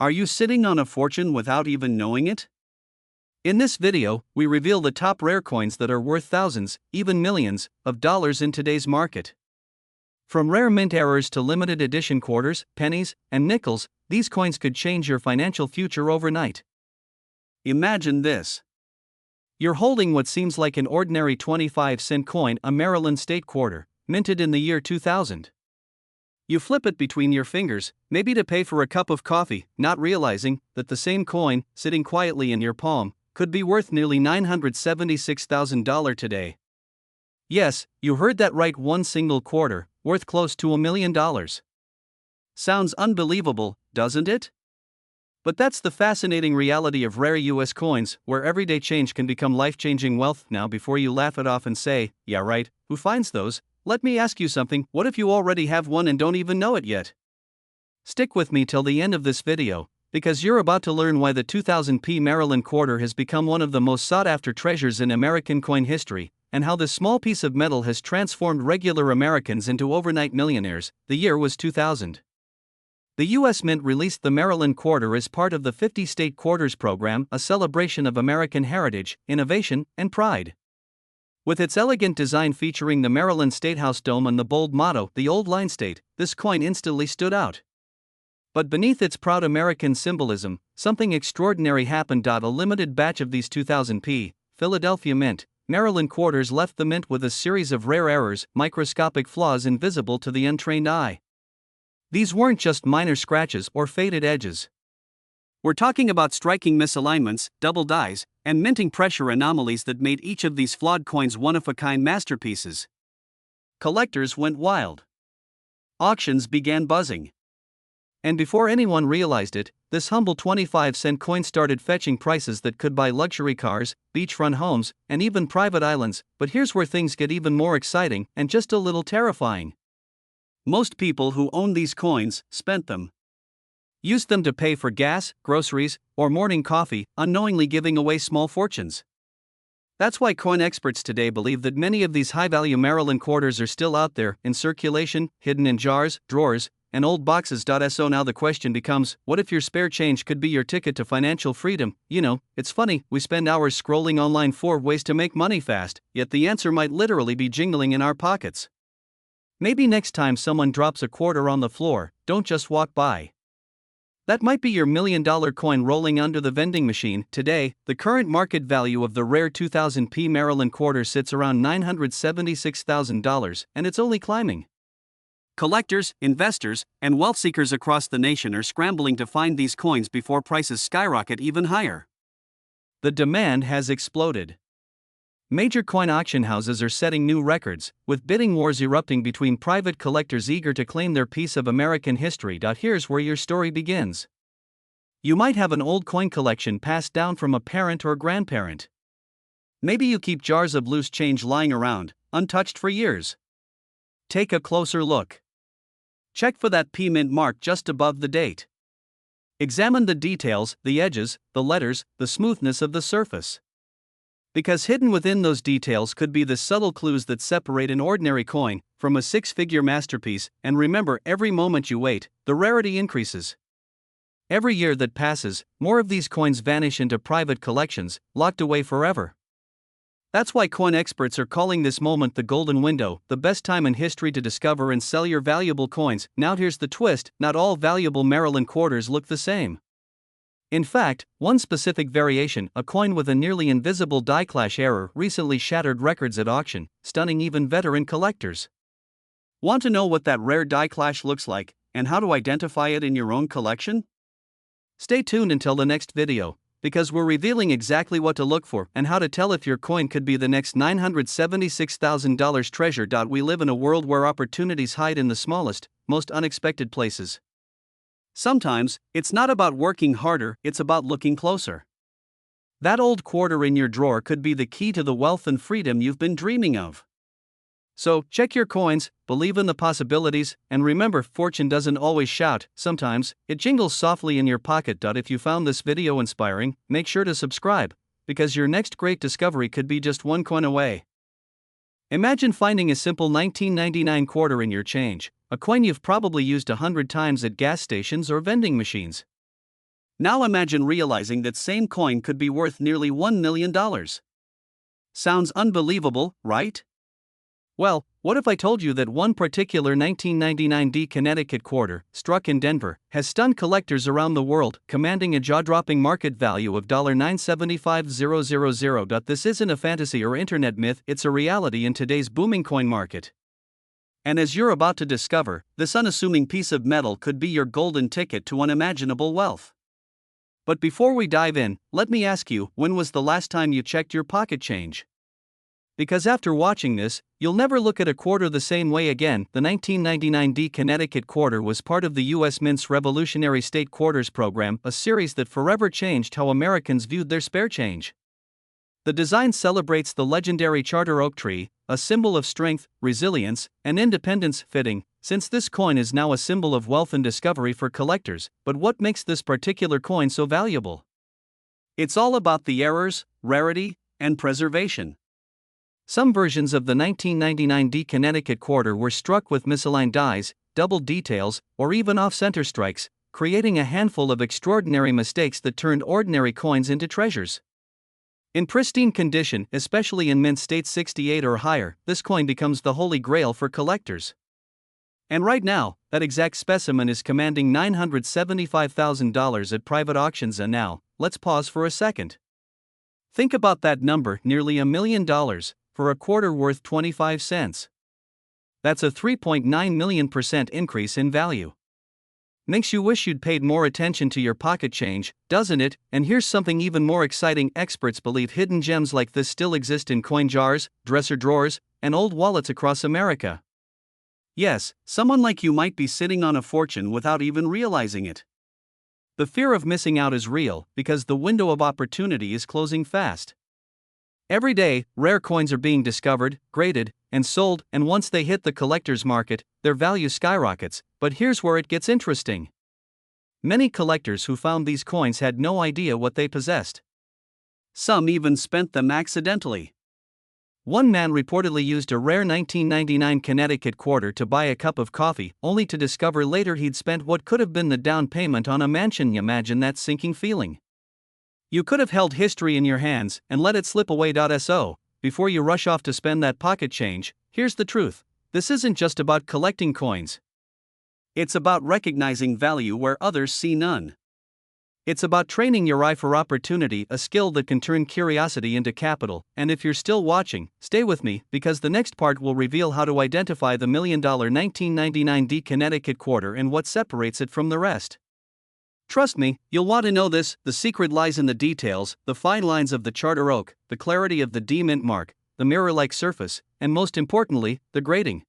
Are you sitting on a fortune without even knowing it? In this video, we reveal the top rare coins that are worth thousands, even millions, of dollars in today's market. From rare mint errors to limited edition quarters, pennies, and nickels, these coins could change your financial future overnight. Imagine this. You're holding what seems like an ordinary 25-cent coin, a Maryland state quarter, minted in the year 2000. You flip it between your fingers, maybe to pay for a cup of coffee, not realizing that the same coin, sitting quietly in your palm, could be worth nearly $976,000 today. Yes, you heard that right, one single quarter, worth close to $1 million. Sounds unbelievable, doesn't it? But that's the fascinating reality of rare US coins, where everyday change can become life-changing wealth. Now, before you laugh it off and say, "Yeah right, who finds those?" let me ask you something. What if you already have one and don't even know it yet? Stick with me till the end of this video, because you're about to learn why the 2000p Maryland quarter has become one of the most sought-after treasures in American coin history, and how this small piece of metal has transformed regular Americans into overnight millionaires. The year was 2000. The U.S. Mint released the Maryland quarter as part of the 50-state quarters program, a celebration of American heritage, innovation, and pride. With its elegant design featuring the Maryland Statehouse dome and the bold motto, "The Old Line State," this coin instantly stood out. But beneath its proud American symbolism, something extraordinary happened. A limited batch of these 2000p Philadelphia Mint Maryland quarters left the mint with a series of rare errors, microscopic flaws invisible to the untrained eye. These weren't just minor scratches or faded edges. We're talking about striking misalignments, double dies, and minting pressure anomalies that made each of these flawed coins one-of-a-kind masterpieces. Collectors went wild. Auctions began buzzing. And before anyone realized it, this humble 25-cent coin started fetching prices that could buy luxury cars, beachfront homes, and even private islands. But here's where things get even more exciting and just a little terrifying. Most people who own these coins spent them. Used them to pay for gas, groceries, or morning coffee, unknowingly giving away small fortunes. That's why coin experts today believe that many of these high-value Maryland quarters are still out there, in circulation, hidden in jars, drawers, and old boxes. So now the question becomes, what if your spare change could be your ticket to financial freedom? You know, it's funny, we spend hours scrolling online for ways to make money fast, yet the answer might literally be jingling in our pockets. Maybe next time someone drops a quarter on the floor, don't just walk by. That might be your $1 million coin rolling under the vending machine. Today, the current market value of the rare 2000p Maryland quarter sits around $976,000, and it's only climbing. Collectors, investors, and wealth seekers across the nation are scrambling to find these coins before prices skyrocket even higher. The demand has exploded. Major coin auction houses are setting new records, with bidding wars erupting between private collectors eager to claim their piece of American history. Here's where your story begins. You might have an old coin collection passed down from a parent or grandparent. Maybe you keep jars of loose change lying around, untouched for years. Take a closer look. Check for that P mint mark just above the date. Examine the details, the edges, the letters, the smoothness of the surface. Because hidden within those details could be the subtle clues that separate an ordinary coin from a six-figure masterpiece. And remember, every moment you wait, the rarity increases. Every year that passes, more of these coins vanish into private collections, locked away forever. That's why coin experts are calling this moment the golden window, the best time in history to discover and sell your valuable coins. Now here's the twist, not all valuable Maryland quarters look the same. In fact, one specific variation, a coin with a nearly invisible die clash error, recently shattered records at auction, stunning even veteran collectors. Want to know what that rare die clash looks like, and how to identify it in your own collection? Stay tuned until the next video, because we're revealing exactly what to look for and how to tell if your coin could be the next $976,000 treasure. We live in a world where opportunities hide in the smallest, most unexpected places. Sometimes, it's not about working harder, it's about looking closer. That old quarter in your drawer could be the key to the wealth and freedom you've been dreaming of. So, check your coins, believe in the possibilities, and remember, fortune doesn't always shout, sometimes, it jingles softly in your pocket. If you found this video inspiring, make sure to subscribe, because your next great discovery could be just one coin away. Imagine finding a simple 1999 quarter in your change, a coin you've probably used 100 times at gas stations or vending machines. Now imagine realizing that same coin could be worth nearly $1 million. Sounds unbelievable, right? Well, what if I told you that one particular 1999 D Connecticut quarter, struck in Denver, has stunned collectors around the world, commanding a jaw-dropping market value of $975,000. This isn't a fantasy or internet myth, it's a reality in today's booming coin market. And as you're about to discover, this unassuming piece of metal could be your golden ticket to unimaginable wealth. But before we dive in, let me ask you, when was the last time you checked your pocket change? Because after watching this, you'll never look at a quarter the same way again. The 1999 D Connecticut quarter was part of the U.S. Mint's Revolutionary State Quarters program, a series that forever changed how Americans viewed their spare change. The design celebrates the legendary Charter Oak tree, a symbol of strength, resilience, and independence. Fitting, since this coin is now a symbol of wealth and discovery for collectors. But what makes this particular coin so valuable? It's all about the errors, rarity, and preservation. Some versions of the 1999 D Connecticut quarter were struck with misaligned dies, double details, or even off-center strikes, creating a handful of extraordinary mistakes that turned ordinary coins into treasures. In pristine condition, especially in mint state 68 or higher, this coin becomes the holy grail for collectors. And right now, that exact specimen is commanding $975,000 at private auctions. And now, let's pause for a second. Think about that number, nearly $1 million, for a quarter worth 25 cents. That's a 3.9 million% increase in value. Makes you wish you'd paid more attention to your pocket change, doesn't it? And here's something even more exciting: experts believe hidden gems like this still exist in coin jars, dresser drawers, and old wallets across America. Yes, someone like you might be sitting on a fortune without even realizing it. The fear of missing out is real, because the window of opportunity is closing fast. Every day, rare coins are being discovered, graded, and sold, and once they hit the collector's market, their value skyrockets. But here's where it gets interesting. Many collectors who found these coins had no idea what they possessed. Some even spent them accidentally. One man reportedly used a rare 1999 Connecticut quarter to buy a cup of coffee, only to discover later he'd spent what could have been the down payment on a mansion. Imagine that sinking feeling. You could have held history in your hands and let it slip away. So, before you rush off to spend that pocket change, here's the truth: this isn't just about collecting coins. It's about recognizing value where others see none. It's about training your eye for opportunity, a skill that can turn curiosity into capital. And if you're still watching, stay with me, because the next part will reveal how to identify the $1 million 1999 D Connecticut quarter and what separates it from the rest. Trust me, you'll want to know this. The secret lies in the details: the fine lines of the Charter Oak, the clarity of the D Mint mark, the mirror-like surface, and most importantly, the grading.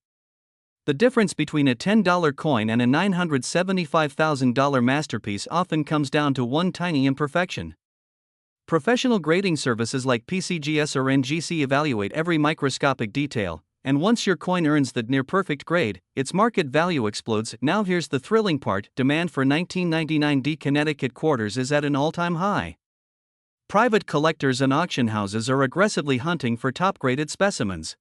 The difference between a $10 coin and a $975,000 masterpiece often comes down to one tiny imperfection. Professional grading services like PCGS or NGC evaluate every microscopic detail, and once your coin earns that near-perfect grade, its market value explodes. Now here's the thrilling part: demand for 1999 D Connecticut quarters is at an all-time high. Private collectors and auction houses are aggressively hunting for top-graded specimens.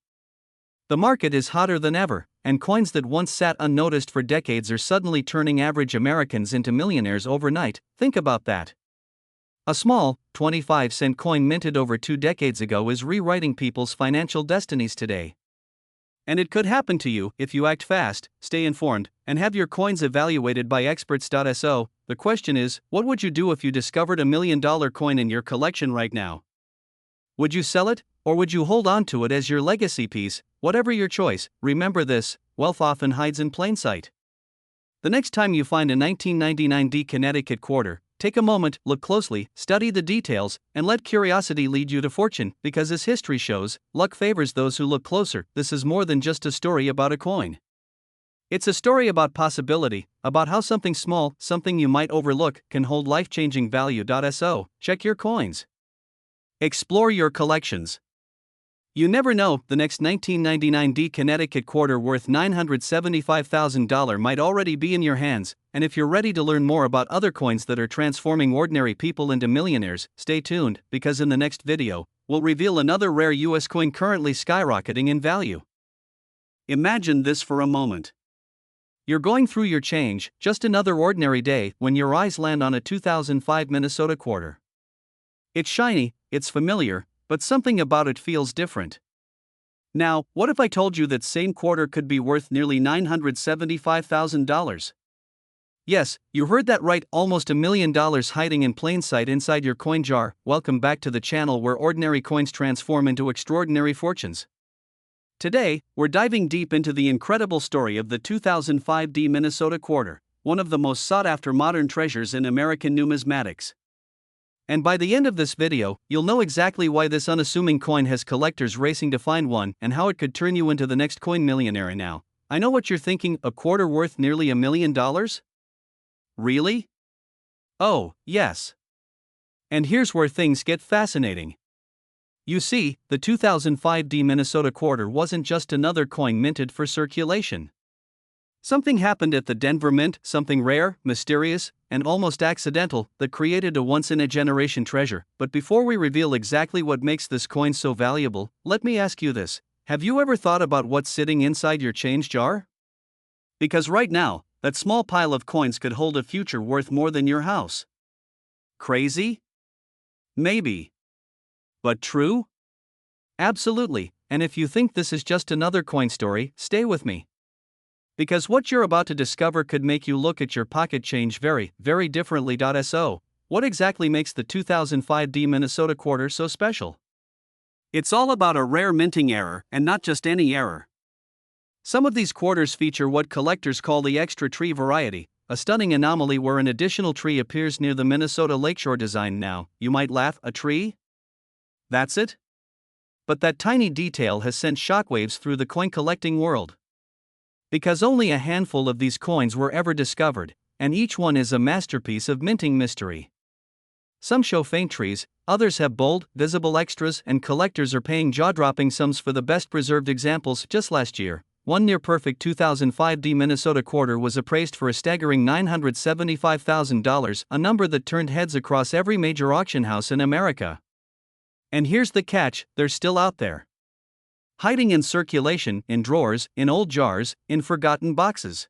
The market is hotter than ever, and coins that once sat unnoticed for decades are suddenly turning average Americans into millionaires overnight. Think about that. A small, 25-cent coin minted over 2 decades ago is rewriting people's financial destinies today. And it could happen to you if you act fast, stay informed, and have your coins evaluated by experts. So, the question is, what would you do if you discovered $1 million coin in your collection right now? Would you sell it, or would you hold on to it as your legacy piece? Whatever your choice, remember this: wealth often hides in plain sight. The next time you find a 1999 D Connecticut quarter, take a moment, look closely, study the details, and let curiosity lead you to fortune, because as history shows, luck favors those who look closer. This is more than just a story about a coin. It's a story about possibility, about how something small, something you might overlook, can hold life-changing value. So, check your coins. Explore your collections. You never know, the next 1999 D Connecticut quarter worth $975,000 might already be in your hands. And if you're ready to learn more about other coins that are transforming ordinary people into millionaires, stay tuned, because in the next video, we'll reveal another rare US coin currently skyrocketing in value. Imagine this for a moment. You're going through your change, just another ordinary day, when your eyes land on a 2005 Minnesota quarter. It's shiny, it's familiar, but something about it feels different. Now, what if I told you that same quarter could be worth nearly $975,000? Yes, you heard that right, almost $1 million hiding in plain sight inside your coin jar. Welcome back to the channel where ordinary coins transform into extraordinary fortunes. Today, we're diving deep into the incredible story of the 2005 Minnesota quarter, one of the most sought-after modern treasures in American numismatics. And by the end of this video, you'll know exactly why this unassuming coin has collectors racing to find one and how it could turn you into the next coin millionaire. Now, I know what you're thinking, a quarter worth nearly $1 million? Really? Oh, yes. And here's where things get fascinating. You see, the 2005 Minnesota quarter wasn't just another coin minted for circulation. Something happened at the Denver Mint, something rare, mysterious, and almost accidental, that created a once-in-a-generation treasure. But before we reveal exactly what makes this coin so valuable, let me ask you this. Have you ever thought about what's sitting inside your change jar? Because right now, that small pile of coins could hold a future worth more than your house. Crazy? Maybe. But true? Absolutely, and if you think this is just another coin story, stay with me. Because what you're about to discover could make you look at your pocket change very, very differently. So, what exactly makes the 2005 Minnesota quarter so special? It's all about a rare minting error, and not just any error. Some of these quarters feature what collectors call the extra tree variety, a stunning anomaly where an additional tree appears near the Minnesota lakeshore design. Now, you might laugh, a tree? That's it? But that tiny detail has sent shockwaves through the coin collecting world. Because only a handful of these coins were ever discovered, and each one is a masterpiece of minting mystery. Some show faint trees, others have bold, visible extras, and collectors are paying jaw-dropping sums for the best preserved examples. Just last year, one near-perfect 2005 Minnesota quarter was appraised for a staggering $975,000, a number that turned heads across every major auction house in America. And here's the catch, they're still out there. Hiding in circulation, in drawers, in old jars, in forgotten boxes.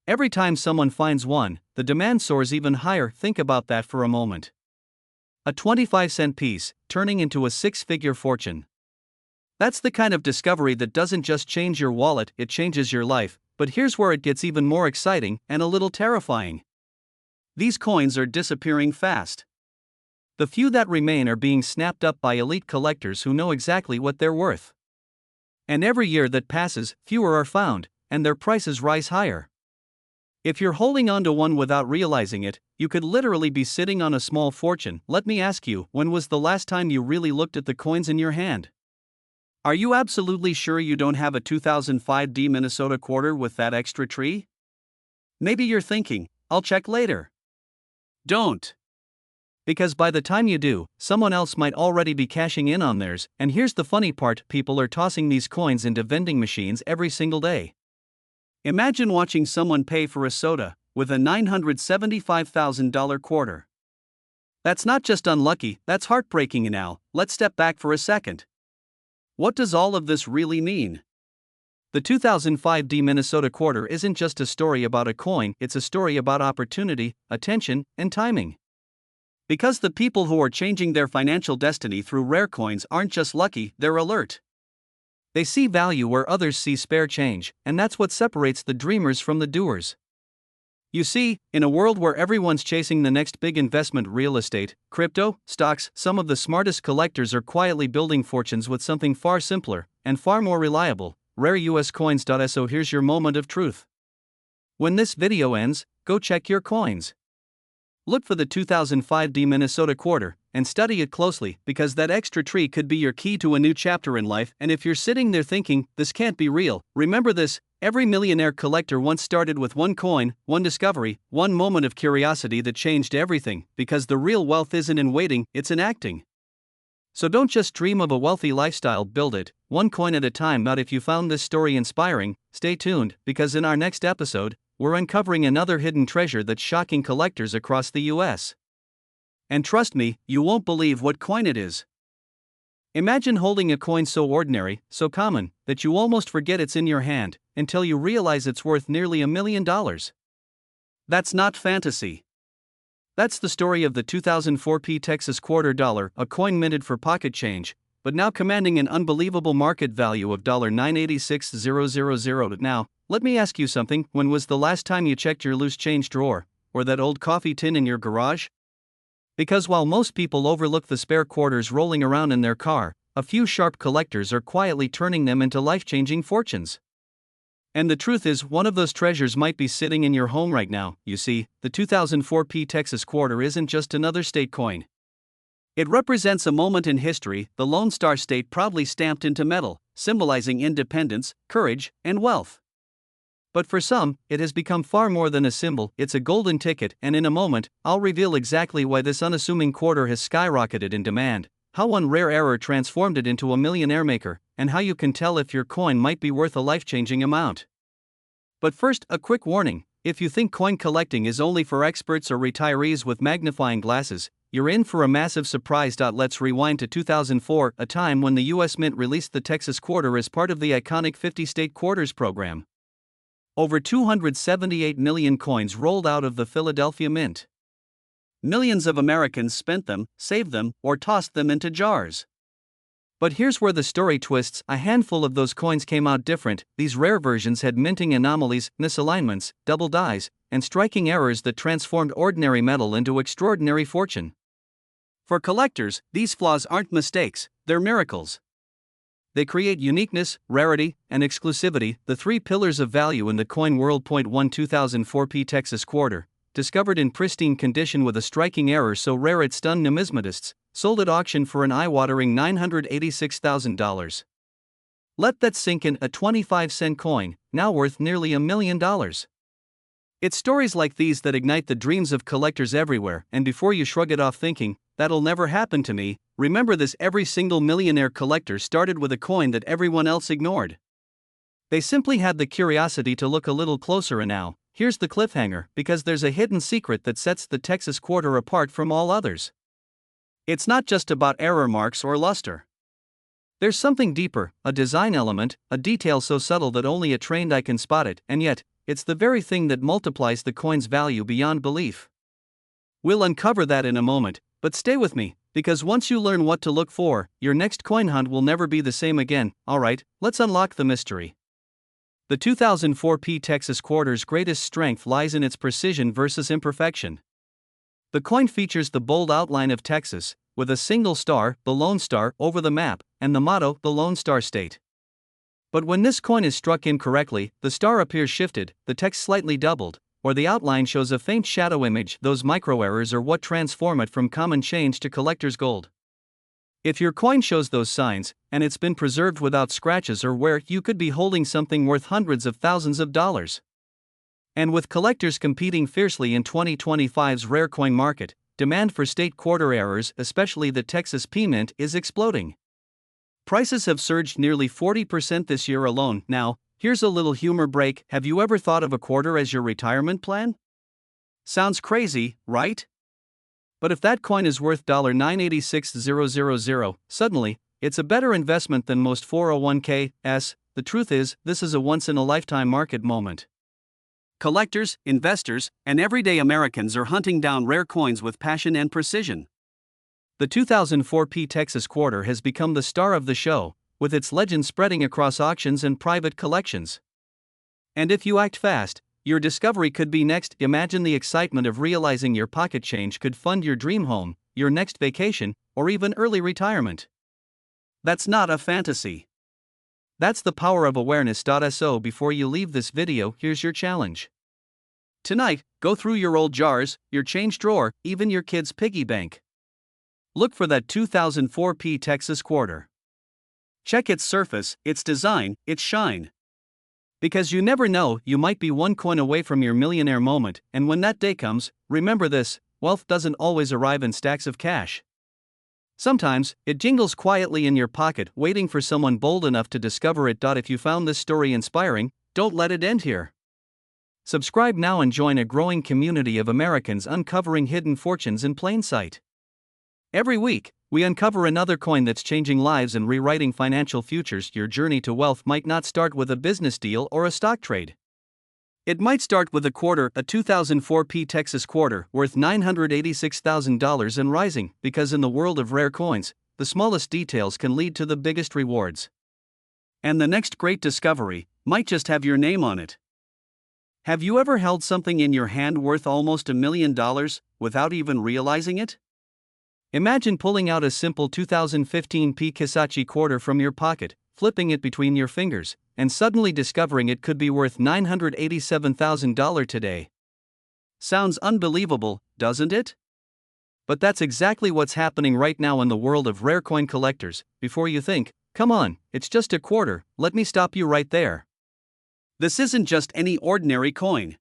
Every time someone finds one, the demand soars even higher. Think about that for a moment. A 25-cent piece, turning into a six-figure fortune. That's the kind of discovery that doesn't just change your wallet, it changes your life. But here's where it gets even more exciting and a little terrifying. These coins are disappearing fast. The few that remain are being snapped up by elite collectors who know exactly what they're worth. And every year that passes, fewer are found, and their prices rise higher. If you're holding on to one without realizing it, you could literally be sitting on a small fortune. Let me ask you, when was the last time you really looked at the coins in your hand? Are you absolutely sure you don't have a 2005 Minnesota quarter with that extra tree? Maybe you're thinking, I'll check later. Don't. Because by the time you do, someone else might already be cashing in on theirs. And here's the funny part, people are tossing these coins into vending machines every single day. Imagine watching someone pay for a soda with a $975,000 quarter. That's not just unlucky, that's heartbreaking. Now, let's step back for a second. What does all of this really mean? The 2005 Minnesota quarter isn't just a story about a coin, it's a story about opportunity, attention, and timing. Because the people who are changing their financial destiny through rare coins aren't just lucky, they're alert. They see value where others see spare change, and that's what separates the dreamers from the doers. You see, in a world where everyone's chasing the next big investment, real estate, crypto, stocks, some of the smartest collectors are quietly building fortunes with something far simpler and far more reliable, rare US coins. So here's your moment of truth. When this video ends, go check your coins. Look for the 2005 Minnesota quarter, and study it closely, because that extra tree could be your key to a new chapter in life. And if you're sitting there thinking, this can't be real, remember this, every millionaire collector once started with one coin, one discovery, one moment of curiosity that changed everything, because the real wealth isn't in waiting, it's in acting. So don't just dream of a wealthy lifestyle, build it, one coin at a time. But if you found this story inspiring, stay tuned, because in our next episode, we're uncovering another hidden treasure that's shocking collectors across the US. And trust me, you won't believe what coin it is. Imagine holding a coin so ordinary, so common, that you almost forget it's in your hand, until you realize it's worth nearly $1 million. That's not fantasy. That's the story of the 2004 Texas quarter dollar, a coin minted for pocket change, but now commanding an unbelievable market value of $986,000. Now, let me ask you something. When was the last time you checked your loose change drawer, or that old coffee tin in your garage? Because while most people overlook the spare quarters rolling around in their car, a few sharp collectors are quietly turning them into life-changing fortunes. And the truth is, one of those treasures might be sitting in your home right now. You see, the 2004 Texas quarter isn't just another state coin. It represents a moment in history, the Lone Star State proudly stamped into metal, symbolizing independence, courage, and wealth. But for some, it has become far more than a symbol. It's a golden ticket, and in a moment, I'll reveal exactly why this unassuming quarter has skyrocketed in demand, how one rare error transformed it into a millionaire maker, and how you can tell if your coin might be worth a life-changing amount. But first, a quick warning: if you think coin collecting is only for experts or retirees with magnifying glasses, you're in for a massive surprise. Let's rewind to 2004, a time when the U.S. Mint released the Texas quarter as part of the iconic 50-state quarters program. Over 278 million coins rolled out of the Philadelphia Mint. Millions of Americans spent them, saved them, or tossed them into jars. But here's where the story twists: a handful of those coins came out different. These rare versions had minting anomalies, misalignments, double dies, and striking errors that transformed ordinary metal into extraordinary fortune. For collectors, these flaws aren't mistakes, they're miracles. They create uniqueness, rarity, and exclusivity, the three pillars of value in the coin world. 1 2004 Texas quarter, discovered in pristine condition with a striking error so rare it stunned numismatists, sold at auction for an eye-watering $986,000. Let that sink in: a 25-cent coin, now worth nearly $1 million. It's stories like these that ignite the dreams of collectors everywhere, and before you shrug it off thinking, "That'll never happen to me," remember this: every single millionaire collector started with a coin that everyone else ignored. They simply had the curiosity to look a little closer, and now, here's the cliffhanger, because there's a hidden secret that sets the Texas quarter apart from all others. It's not just about error marks or luster. There's something deeper, a design element, a detail so subtle that only a trained eye can spot it, and yet, it's the very thing that multiplies the coin's value beyond belief. We'll uncover that in a moment, but stay with me, because once you learn what to look for, your next coin hunt will never be the same again. Alright, let's unlock the mystery. The 2004 Texas quarter's greatest strength lies in its precision versus imperfection. The coin features the bold outline of Texas, with a single star, the Lone Star, over the map, and the motto, the Lone Star State. But when this coin is struck incorrectly, the star appears shifted, the text slightly doubled, or the outline shows a faint shadow image. Those micro-errors are what transform it from common change to collector's gold. If your coin shows those signs, and it's been preserved without scratches or wear, you could be holding something worth hundreds of thousands of dollars. And with collectors competing fiercely in 2025's rare coin market, demand for state quarter errors, especially the Texas Mint, is exploding. Prices have surged nearly 40% this year alone. Now, here's a little humor break: have you ever thought of a quarter as your retirement plan? Sounds crazy, right? But if that coin is worth $986,000, suddenly, it's a better investment than most 401(k)s. The truth is, this is a once-in-a-lifetime market moment. Collectors, investors, and everyday Americans are hunting down rare coins with passion and precision. The 2004 Texas quarter has become the star of the show, with its legend spreading across auctions and private collections. And if you act fast, your discovery could be next. Imagine the excitement of realizing your pocket change could fund your dream home, your next vacation, or even early retirement. That's not a fantasy. That's the power of awareness. So before you leave this video, here's your challenge. Tonight, go through your old jars, your change drawer, even your kid's piggy bank. Look for that 2004 Texas quarter. Check its surface, its design, its shine. Because you never know, you might be one coin away from your millionaire moment, and when that day comes, remember this: wealth doesn't always arrive in stacks of cash. Sometimes, it jingles quietly in your pocket, waiting for someone bold enough to discover it. If you found this story inspiring, don't let it end here. Subscribe now and join a growing community of Americans uncovering hidden fortunes in plain sight. Every week, we uncover another coin that's changing lives and rewriting financial futures. Your journey to wealth might not start with a business deal or a stock trade. It might start with a quarter, a 2004 P Texas quarter worth $986,000 and rising, because in the world of rare coins, the smallest details can lead to the biggest rewards. And the next great discovery might just have your name on it. Have you ever held something in your hand worth almost $1 million without even realizing it? Imagine pulling out a simple 2015 P Kissachi quarter from your pocket, flipping it between your fingers, and suddenly discovering it could be worth $987,000 today. Sounds unbelievable, doesn't it? But that's exactly what's happening right now in the world of rare coin collectors. Before you think, come on, it's just a quarter, let me stop you right there. This isn't just any ordinary coin.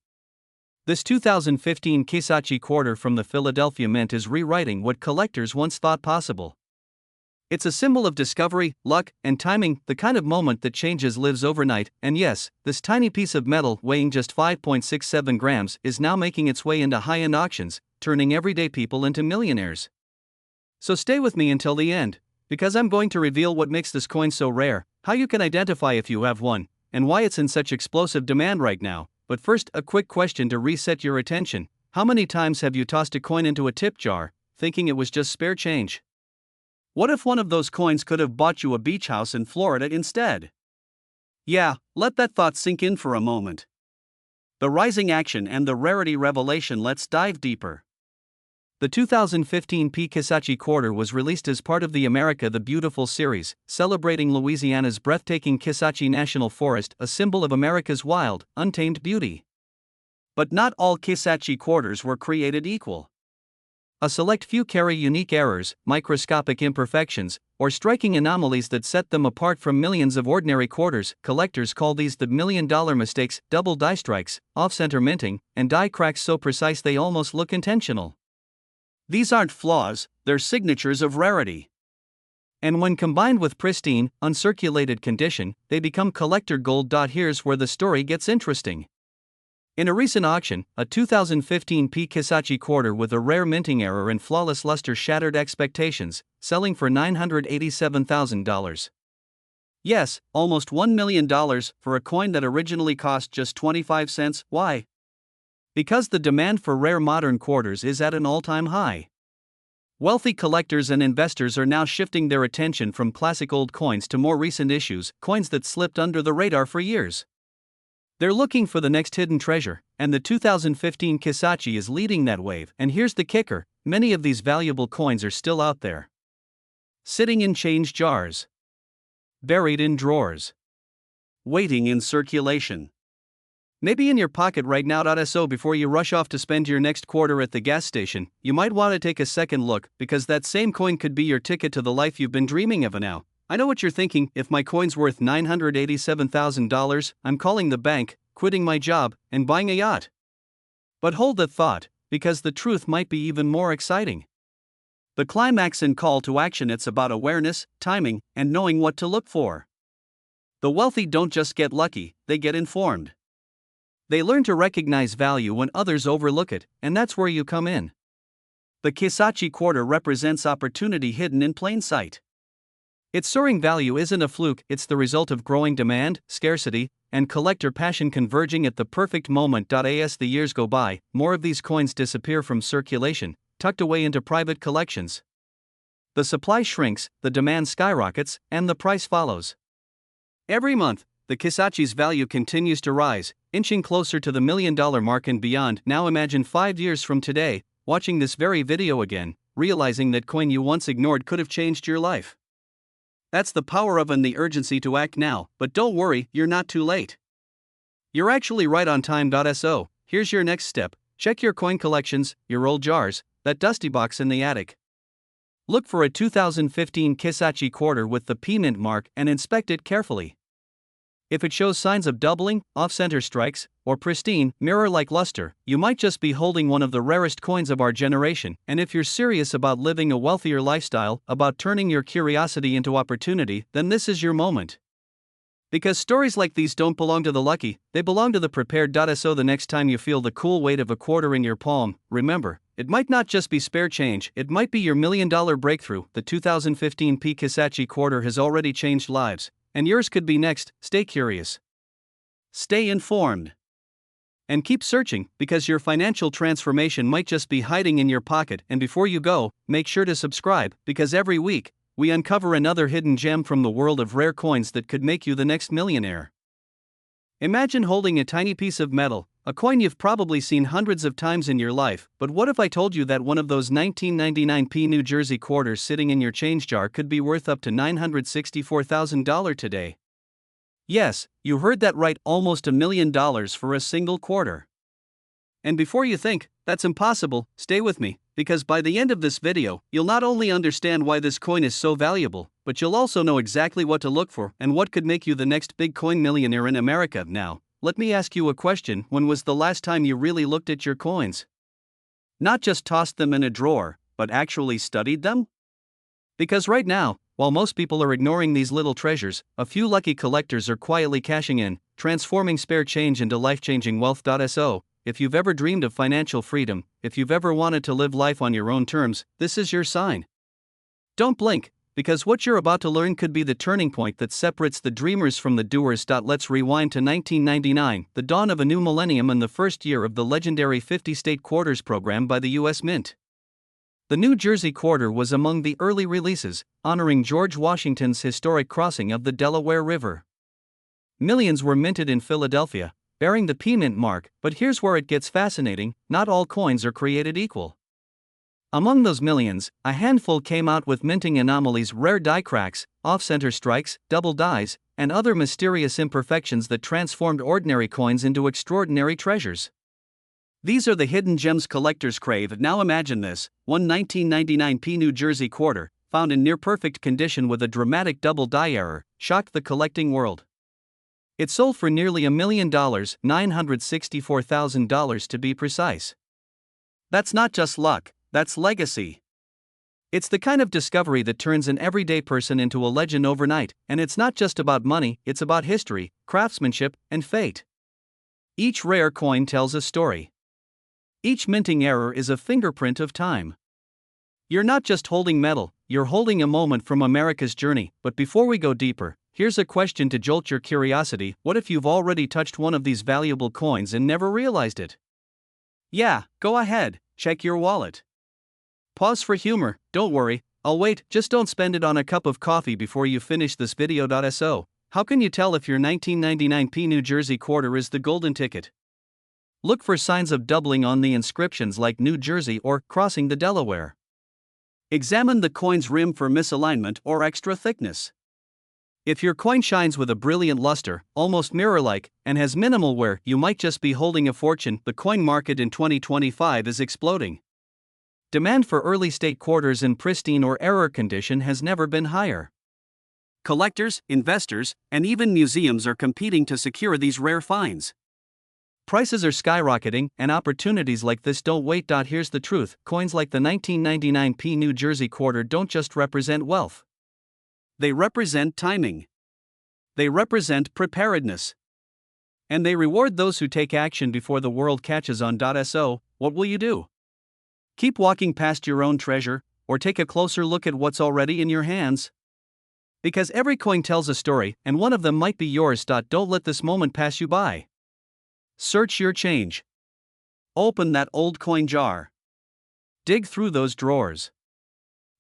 This 2015 Kissachi quarter from the Philadelphia Mint is rewriting what collectors once thought possible. It's a symbol of discovery, luck, and timing, the kind of moment that changes lives overnight. And yes, this tiny piece of metal weighing just 5.67 grams is now making its way into high-end auctions, turning everyday people into millionaires. So stay with me until the end, because I'm going to reveal what makes this coin so rare, how you can identify if you have one, and why it's in such explosive demand right now. But first, a quick question to reset your attention. How many times have you tossed a coin into a tip jar, thinking it was just spare change? What if one of those coins could have bought you a beach house in Florida instead? Yeah, let that thought sink in for a moment. The rising action and the rarity revelation. Let's dive deeper. The 2015 P Kissachi quarter was released as part of the America the Beautiful series, celebrating Louisiana's breathtaking Kissachi National Forest, a symbol of America's wild, untamed beauty. But not all Kissachi quarters were created equal. A select few carry unique errors, microscopic imperfections, or striking anomalies that set them apart from millions of ordinary quarters. Collectors call these the $1 million mistakes: double die strikes, off-center minting, and die cracks so precise they almost look intentional. These aren't flaws, they're signatures of rarity. And when combined with pristine, uncirculated condition, they become collector gold. Here's where the story gets interesting. In a recent auction, a 2015 P Kissachi quarter with a rare minting error and flawless luster shattered expectations, selling for $987,000. Yes, almost $1 million for a coin that originally cost just 25 cents. Why? Because the demand for rare modern quarters is at an all-time high. Wealthy collectors and investors are now shifting their attention from classic old coins to more recent issues, coins that slipped under the radar for years. They're looking for the next hidden treasure, and the 2015 Kissachi is leading that wave. And here's the kicker: many of these valuable coins are still out there, sitting in change jars, buried in drawers, waiting in circulation. Maybe in your pocket right now. So before you rush off to spend your next quarter at the gas station, you might want to take a second look, because that same coin could be your ticket to the life you've been dreaming of. Now, I know what you're thinking: if my coin's worth $987,000, I'm calling the bank, quitting my job, and buying a yacht. But hold that thought, because the truth might be even more exciting. The climax and call to action. It's about awareness, timing, and knowing what to look for. The wealthy don't just get lucky, they get informed. They learn to recognize value when others overlook it, and that's where you come in. The Kissachi quarter represents opportunity hidden in plain sight. Its soaring value isn't a fluke, it's the result of growing demand, scarcity, and collector passion converging at the perfect moment. As the years go by, more of these coins disappear from circulation, tucked away into private collections. The supply shrinks, the demand skyrockets, and the price follows. Every month, the Kissachi's value continues to rise, inching closer to the $1 million mark and beyond. Now imagine 5 years from today, watching this very video again, realizing that coin you once ignored could have changed your life. That's the power of and the urgency to act now. But don't worry, you're not too late. You're actually right on time. So, here's your next step: check your coin collections, your old jars, that dusty box in the attic. Look for a 2015 Kissachi quarter with the P Mint mark and inspect it carefully. If it shows signs of doubling, off-center strikes, or pristine, mirror-like luster, you might just be holding one of the rarest coins of our generation. And if you're serious about living a wealthier lifestyle, about turning your curiosity into opportunity, then this is your moment. Because stories like these don't belong to the lucky, they belong to the prepared. So the next time you feel the cool weight of a quarter in your palm, remember, It might not just be spare change, it might be your $1 million breakthrough. The 2015 P. Kisatchie quarter has already changed lives, and yours could be next. Stay curious. Stay informed. And keep searching, because your financial transformation might just be hiding in your pocket. And before you go, make sure to subscribe, because every week, we uncover another hidden gem from the world of rare coins that could make you the next millionaire. Imagine holding a tiny piece of metal, a coin you've probably seen hundreds of times in your life, but what if I told you that one of those 1999 P New Jersey quarters sitting in your change jar could be worth up to $964,000 today? Yes, you heard that right, almost $1 million for a single quarter. And before you think, that's impossible, stay with me, because by the end of this video, you'll not only understand why this coin is so valuable, but you'll also know exactly what to look for and what could make you the next big coin millionaire in America. Now, let me ask you a question. When was the last time you really looked at your coins? Not just tossed them in a drawer, but actually studied them? Because right now, while most people are ignoring these little treasures, a few lucky collectors are quietly cashing in, transforming spare change into life-changing wealth. So, if you've ever dreamed of financial freedom, if you've ever wanted to live life on your own terms, this is your sign. Don't blink, because what you're about to learn could be the turning point that separates the dreamers from the doers. Let's rewind to 1999, the dawn of a new millennium and the first year of the legendary 50-state quarters program by the U.S. Mint. The New Jersey quarter was among the early releases, honoring George Washington's historic crossing of the Delaware River. Millions were minted in Philadelphia, bearing the P-Mint mark, but here's where it gets fascinating: not all coins are created equal. Among those millions, a handful came out with minting anomalies, rare die cracks, off-center strikes, double dies, and other mysterious imperfections that transformed ordinary coins into extraordinary treasures. These are the hidden gems collectors crave. Now imagine this: one 1999 P New Jersey quarter, found in near-perfect condition with a dramatic double die error, shocked the collecting world. It sold for nearly $1 million, $964,000 to be precise. That's not just luck, that's legacy. It's the kind of discovery that turns an everyday person into a legend overnight, and it's not just about money, it's about history, craftsmanship, and fate. Each rare coin tells a story. Each minting error is a fingerprint of time. You're not just holding metal, you're holding a moment from America's journey. But before we go deeper, here's a question to jolt your curiosity: what if you've already touched one of these valuable coins and never realized it? Yeah, go ahead, check your wallet. Pause for humor, don't worry, I'll wait. Just don't spend it on a cup of coffee before you finish this video. So, how can you tell if your 1999 P New Jersey quarter is the golden ticket? Look for signs of doubling on the inscriptions like New Jersey or crossing the Delaware. Examine the coin's rim for misalignment or extra thickness. If your coin shines with a brilliant luster, almost mirror-like, and has minimal wear, you might just be holding a fortune. The coin market in 2025 is exploding. Demand for early-state quarters in pristine or error condition has never been higher. Collectors, investors, and even museums are competing to secure these rare finds. Prices are skyrocketing, and opportunities like this don't wait. Here's the truth: coins like the 1999 P New Jersey quarter don't just represent wealth. They represent timing. They represent preparedness. And they reward those who take action before the world catches on. So, what will you do? Keep walking past your own treasure, or take a closer look at what's already in your hands? Because every coin tells a story, and one of them might be yours. Don't let this moment pass you by. Search your change. Open that old coin jar. Dig through those drawers.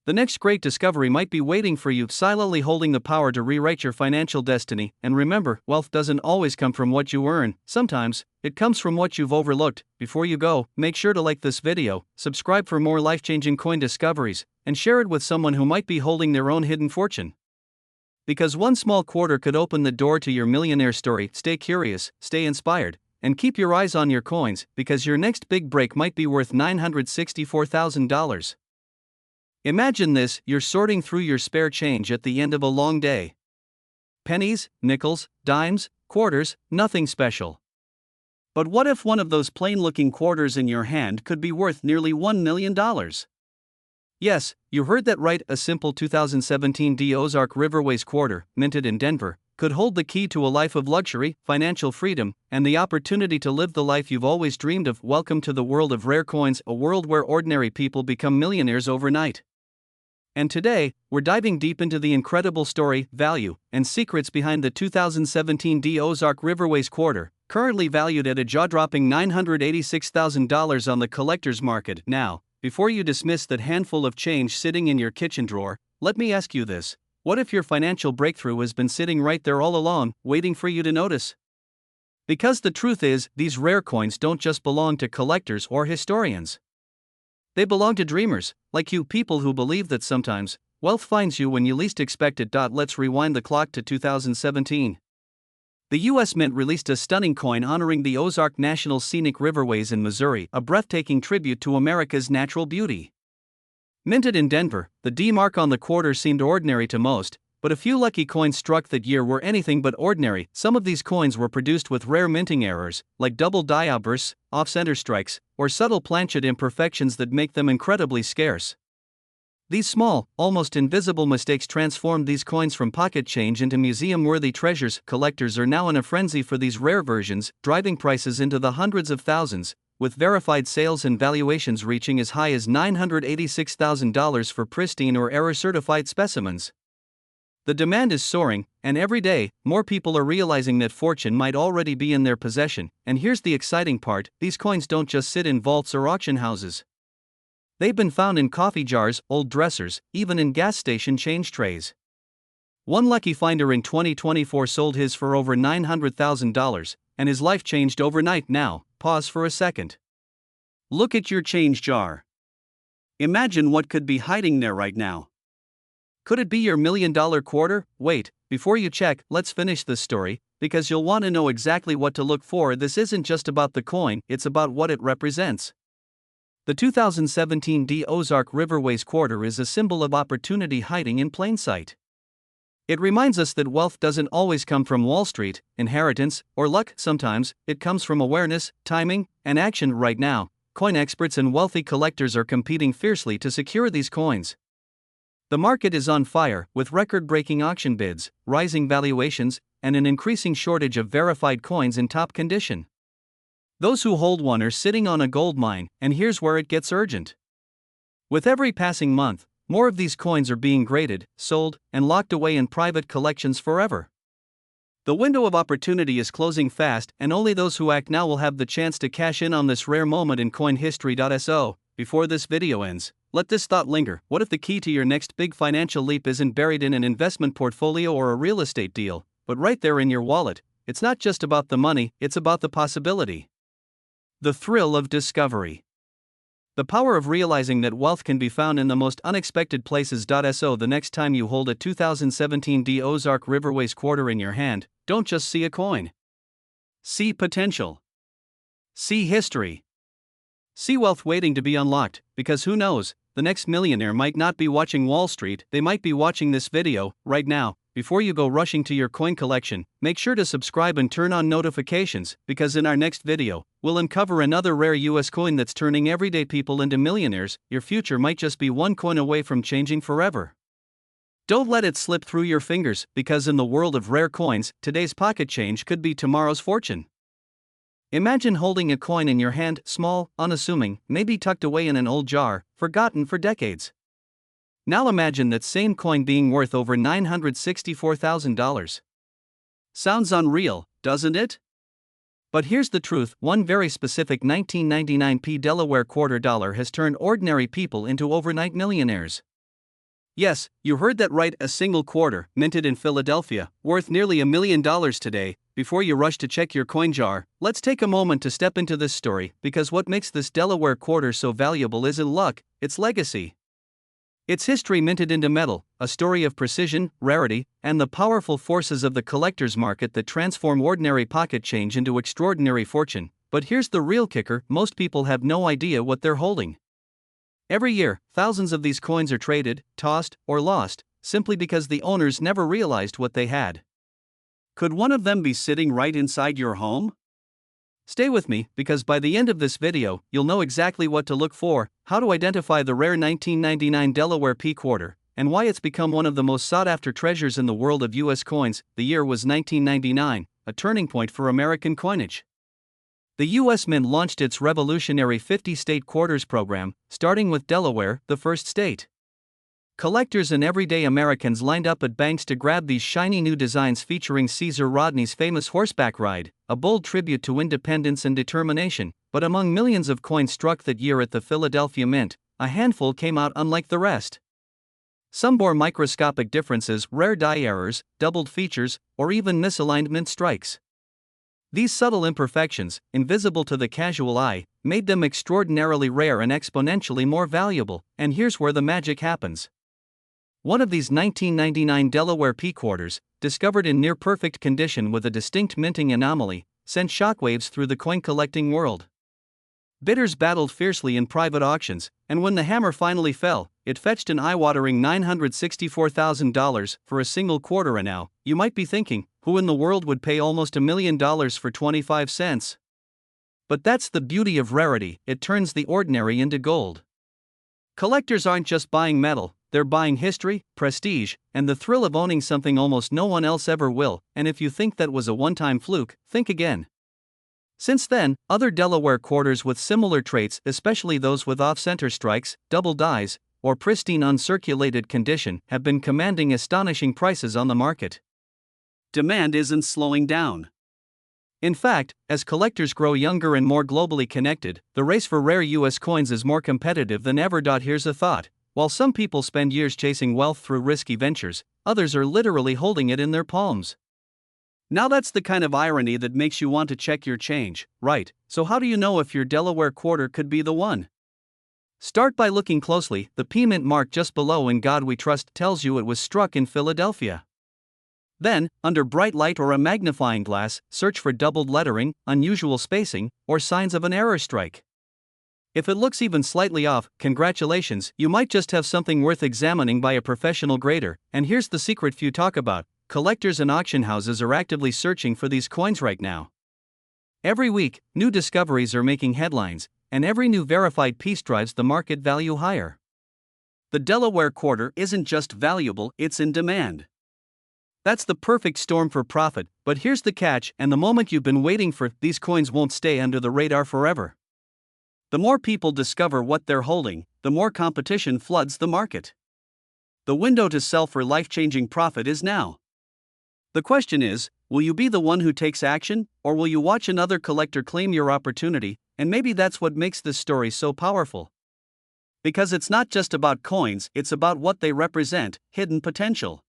The next great discovery might be waiting for you, silently holding the power to rewrite your financial destiny. And remember, wealth doesn't always come from what you earn, sometimes it comes from what you've overlooked. Before you go, make sure to like this video, subscribe for more life-changing coin discoveries, and share it with someone who might be holding their own hidden fortune. Because one small quarter could open the door to your millionaire story. Stay curious, stay inspired, and keep your eyes on your coins, because your next big break might be worth $964,000. Imagine this: you're sorting through your spare change at the end of a long day. Pennies, nickels, dimes, quarters, nothing special. But what if one of those plain-looking quarters in your hand could be worth nearly $1 million? Yes, you heard that right, a simple 2017 D Ozark Riverways quarter, minted in Denver, could hold the key to a life of luxury, financial freedom, and the opportunity to live the life you've always dreamed of. Welcome to the world of rare coins, a world where ordinary people become millionaires overnight. And today, we're diving deep into the incredible story, value, and secrets behind the 2017 D Ozark Riverways quarter, currently valued at a jaw-dropping $986,000 on the collector's market. Now, before you dismiss that handful of change sitting in your kitchen drawer, let me ask you this. What if your financial breakthrough has been sitting right there all along, waiting for you to notice? Because the truth is, these rare coins don't just belong to collectors or historians. They belong to dreamers, like you, people who believe that sometimes, wealth finds you when you least expect it. Let's rewind the clock to 2017. The U.S. Mint released a stunning coin honoring the Ozark National Scenic Riverways in Missouri, a breathtaking tribute to America's natural beauty. Minted in Denver, the D mark on the quarter seemed ordinary to most, but a few lucky coins struck that year were anything but ordinary. Some of these coins were produced with rare minting errors, like double die outbursts, off-center strikes, or subtle planchet imperfections that make them incredibly scarce. These small, almost invisible mistakes transformed these coins from pocket change into museum-worthy treasures. Collectors are now in a frenzy for these rare versions, driving prices into the hundreds of thousands, with verified sales and valuations reaching as high as $986,000 for pristine or error-certified specimens. The demand is soaring, and every day, more people are realizing that fortune might already be in their possession. And here's the exciting part: these coins don't just sit in vaults or auction houses. They've been found in coffee jars, old dressers, even in gas station change trays. One lucky finder in 2024 sold his for over $900,000, and his life changed overnight. Now, pause for a second. Look at your change jar. Imagine what could be hiding there right now. Could it be your $1 million quarter? Wait, before you check, let's finish this story, because you'll want to know exactly what to look for. This isn't just about the coin, it's about what it represents. The 2017 D Ozark Riverways quarter is a symbol of opportunity hiding in plain sight. It reminds us that wealth doesn't always come from Wall Street, inheritance, or luck. Sometimes, it comes from awareness, timing, and action. Right now, coin experts and wealthy collectors are competing fiercely to secure these coins. The market is on fire, with record-breaking auction bids, rising valuations, and an increasing shortage of verified coins in top condition. Those who hold one are sitting on a gold mine, and here's where it gets urgent. With every passing month, more of these coins are being graded, sold, and locked away in private collections forever. The window of opportunity is closing fast, and only those who act now will have the chance to cash in on this rare moment in coin history. So, before this video ends, let this thought linger. What if the key to your next big financial leap isn't buried in an investment portfolio or a real estate deal, but right there in your wallet? It's not just about the money, it's about the possibility. The thrill of discovery. The power of realizing that wealth can be found in the most unexpected places. So the next time you hold a 2017 D Ozark Riverways quarter in your hand, don't just see a coin. See potential. See history. See wealth waiting to be unlocked, because who knows, the next millionaire might not be watching Wall Street, they might be watching this video right now. Before you go rushing to your coin collection, make sure to subscribe and turn on notifications, because in our next video, we'll uncover another rare US coin that's turning everyday people into millionaires. Your future might just be one coin away from changing forever. Don't let it slip through your fingers, because in the world of rare coins, today's pocket change could be tomorrow's fortune. Imagine holding a coin in your hand, small, unassuming, maybe tucked away in an old jar, forgotten for decades. Now imagine that same coin being worth over $964,000. Sounds unreal, doesn't it? But here's the truth: one very specific 1999 Delaware quarter dollar has turned ordinary people into overnight millionaires. Yes, you heard that right, a single quarter, minted in Philadelphia, worth nearly $1 million today. Before you rush to check your coin jar, let's take a moment to step into this story, because what makes this Delaware quarter so valuable isn't luck, it's legacy. It's history minted into metal, a story of precision, rarity, and the powerful forces of the collector's market that transform ordinary pocket change into extraordinary fortune. But here's the real kicker: most people have no idea what they're holding. Every year, thousands of these coins are traded, tossed, or lost, simply because the owners never realized what they had. Could one of them be sitting right inside your home? Stay with me, because by the end of this video, you'll know exactly what to look for, how to identify the rare 1999 Delaware P quarter, and why it's become one of the most sought-after treasures in the world of US coins. The year was 1999, a turning point for American coinage. The US Mint launched its revolutionary 50-state quarters program, starting with Delaware, the first state. Collectors and everyday Americans lined up at banks to grab these shiny new designs featuring Caesar Rodney's famous horseback ride, a bold tribute to independence and determination. But among millions of coins struck that year at the Philadelphia Mint, a handful came out unlike the rest. Some bore microscopic differences, rare die errors, doubled features, or even misaligned mint strikes. These subtle imperfections, invisible to the casual eye, made them extraordinarily rare and exponentially more valuable. And here's where the magic happens. One of these 1999 Delaware P quarters, discovered in near-perfect condition with a distinct minting anomaly, sent shockwaves through the coin-collecting world. Bidders battled fiercely in private auctions, and when the hammer finally fell, it fetched an eye-watering $964,000 for a single quarter. And now, you might be thinking, who in the world would pay almost $1 million for 25 cents? But that's the beauty of rarity, it turns the ordinary into gold. Collectors aren't just buying metal, they're buying history, prestige, and the thrill of owning something almost no one else ever will. And if you think that was a one-time fluke, think again. Since then, other Delaware quarters with similar traits, especially those with off-center strikes, double dies, or pristine uncirculated condition, have been commanding astonishing prices on the market. Demand isn't slowing down. In fact, as collectors grow younger and more globally connected, the race for rare US coins is more competitive than ever. Here's a thought. While some people spend years chasing wealth through risky ventures, others are literally holding it in their palms. Now that's the kind of irony that makes you want to check your change, right? So how do you know if your Delaware quarter could be the one? Start by looking closely. The P Mint mark just below "In God We Trust" tells you it was struck in Philadelphia. Then, under bright light or a magnifying glass, search for doubled lettering, unusual spacing, or signs of an error strike. If it looks even slightly off, congratulations, you might just have something worth examining by a professional grader. And here's the secret few talk about: collectors and auction houses are actively searching for these coins right now. Every week, new discoveries are making headlines, and every new verified piece drives the market value higher. The Delaware quarter isn't just valuable, it's in demand. That's the perfect storm for profit. But here's the catch, and the moment you've been waiting for: these coins won't stay under the radar forever. The more people discover what they're holding, the more competition floods the market. The window to sell for life-changing profit is now. The question is, will you be the one who takes action, or will you watch another collector claim your opportunity? And maybe that's what makes this story so powerful. Because it's not just about coins, it's about what they represent: hidden potential.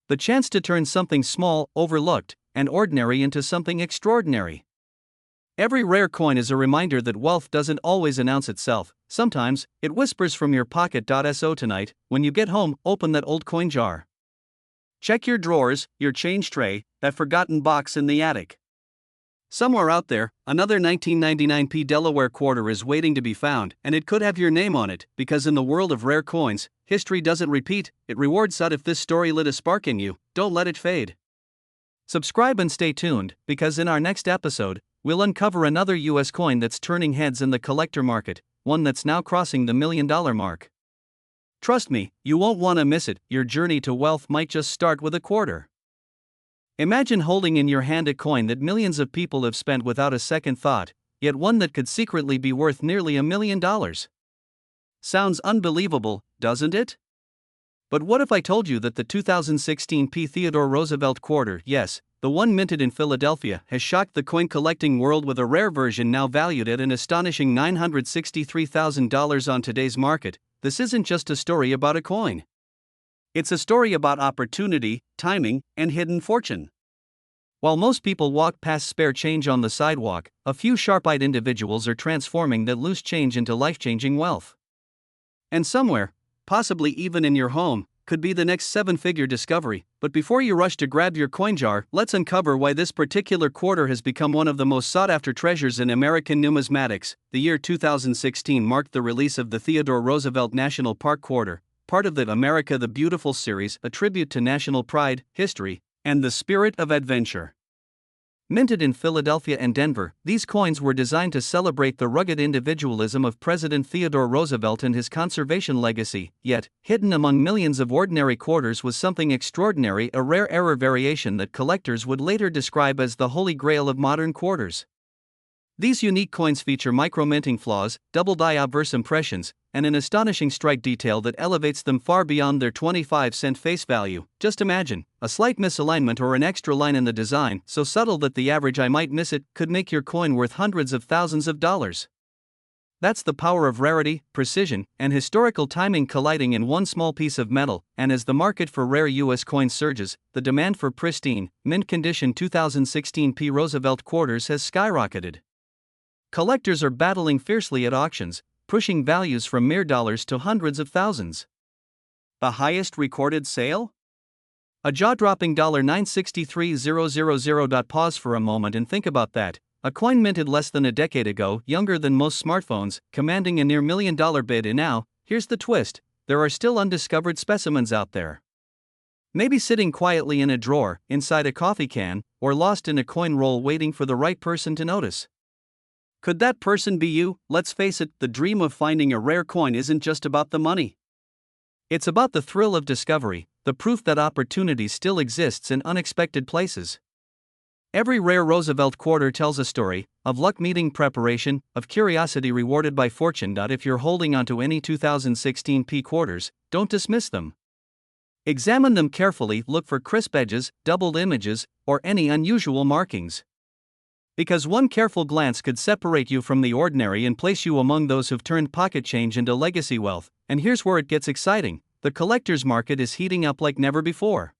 The chance to turn something small, overlooked, and ordinary into something extraordinary. Every rare coin is a reminder that wealth doesn't always announce itself. Sometimes, it whispers from your pocket. So tonight, when you get home, open that old coin jar. Check your drawers, your change tray, that forgotten box in the attic. Somewhere out there, another 1999 P Delaware quarter is waiting to be found, and it could have your name on it, because in the world of rare coins, history doesn't repeat, it rewards. If this story lit a spark in you, don't let it fade. Subscribe and stay tuned, because in our next episode, we'll uncover another US coin that's turning heads in the collector market, one that's now crossing the $1 million mark. Trust me, you won't want to miss it. Your journey to wealth might just start with a quarter. Imagine holding in your hand a coin that millions of people have spent without a second thought, yet one that could secretly be worth nearly $1 million. Sounds unbelievable, doesn't it? But what if I told you that the 2016 P Theodore Roosevelt quarter, yes, the one minted in Philadelphia, has shocked the coin-collecting world with a rare version now valued at an astonishing $963,000 on today's market? This isn't just a story about a coin. It's a story about opportunity, timing, and hidden fortune. While most people walk past spare change on the sidewalk, a few sharp-eyed individuals are transforming that loose change into life-changing wealth. And somewhere, possibly even in your home, could be the next seven-figure discovery. But before you rush to grab your coin jar, let's uncover why this particular quarter has become one of the most sought-after treasures in American numismatics. The year 2016 marked the release of the Theodore Roosevelt National Park Quarter, part of the America the Beautiful series, a tribute to national pride, history, and the spirit of adventure. Minted in Philadelphia and Denver, these coins were designed to celebrate the rugged individualism of President Theodore Roosevelt and his conservation legacy, yet, hidden among millions of ordinary quarters was something extraordinary, a rare error variation that collectors would later describe as the holy grail of modern quarters. These unique coins feature microminting flaws, double die obverse impressions, and an astonishing strike detail that elevates them far beyond their 25-cent face value. Just imagine, a slight misalignment or an extra line in the design, so subtle that the average eye might miss it, could make your coin worth hundreds of thousands of dollars. That's the power of rarity, precision, and historical timing colliding in one small piece of metal, and as the market for rare U.S. coins surges, the demand for pristine, mint-condition 2016 P. Roosevelt quarters has skyrocketed. Collectors are battling fiercely at auctions, pushing values from mere dollars to hundreds of thousands. The highest recorded sale? A jaw-dropping $963,000. Pause for a moment and think about that. A coin minted less than a decade ago, younger than most smartphones, commanding a near $1 million bid, and now, here's the twist, there are still undiscovered specimens out there. Maybe sitting quietly in a drawer, inside a coffee can, or lost in a coin roll waiting for the right person to notice. Could that person be you? Let's face it, the dream of finding a rare coin isn't just about the money. It's about the thrill of discovery, the proof that opportunity still exists in unexpected places. Every rare Roosevelt quarter tells a story, of luck meeting preparation, of curiosity rewarded by fortune. If you're holding onto any 2016 P quarters, don't dismiss them. Examine them carefully, look for crisp edges, doubled images, or any unusual markings. Because one careful glance could separate you from the ordinary and place you among those who've turned pocket change into legacy wealth. And here's where it gets exciting, the collector's market is heating up like never before.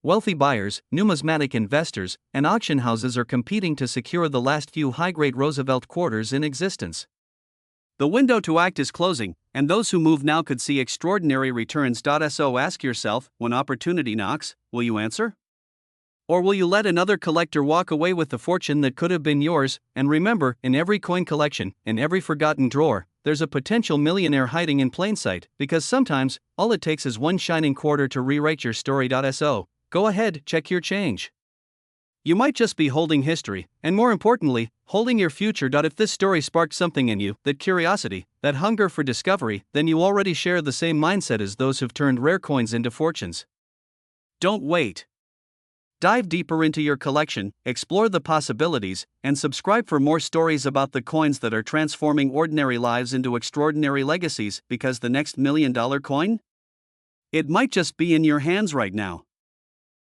Wealthy buyers, numismatic investors, and auction houses are competing to secure the last few high-grade Roosevelt quarters in existence. The window to act is closing, and those who move now could see extraordinary returns. So ask yourself, when opportunity knocks, will you answer? Or will you let another collector walk away with the fortune that could have been yours? And remember, in every coin collection, in every forgotten drawer, there's a potential millionaire hiding in plain sight, because sometimes, all it takes is one shining quarter to rewrite your story. So, go ahead, check your change. You might just be holding history, and more importantly, holding your future. If this story sparked something in you, that curiosity, that hunger for discovery, then you already share the same mindset as those who've turned rare coins into fortunes. Don't wait. Dive deeper into your collection, explore the possibilities, and subscribe for more stories about the coins that are transforming ordinary lives into extraordinary legacies, because the next $1 million coin? It might just be in your hands right now.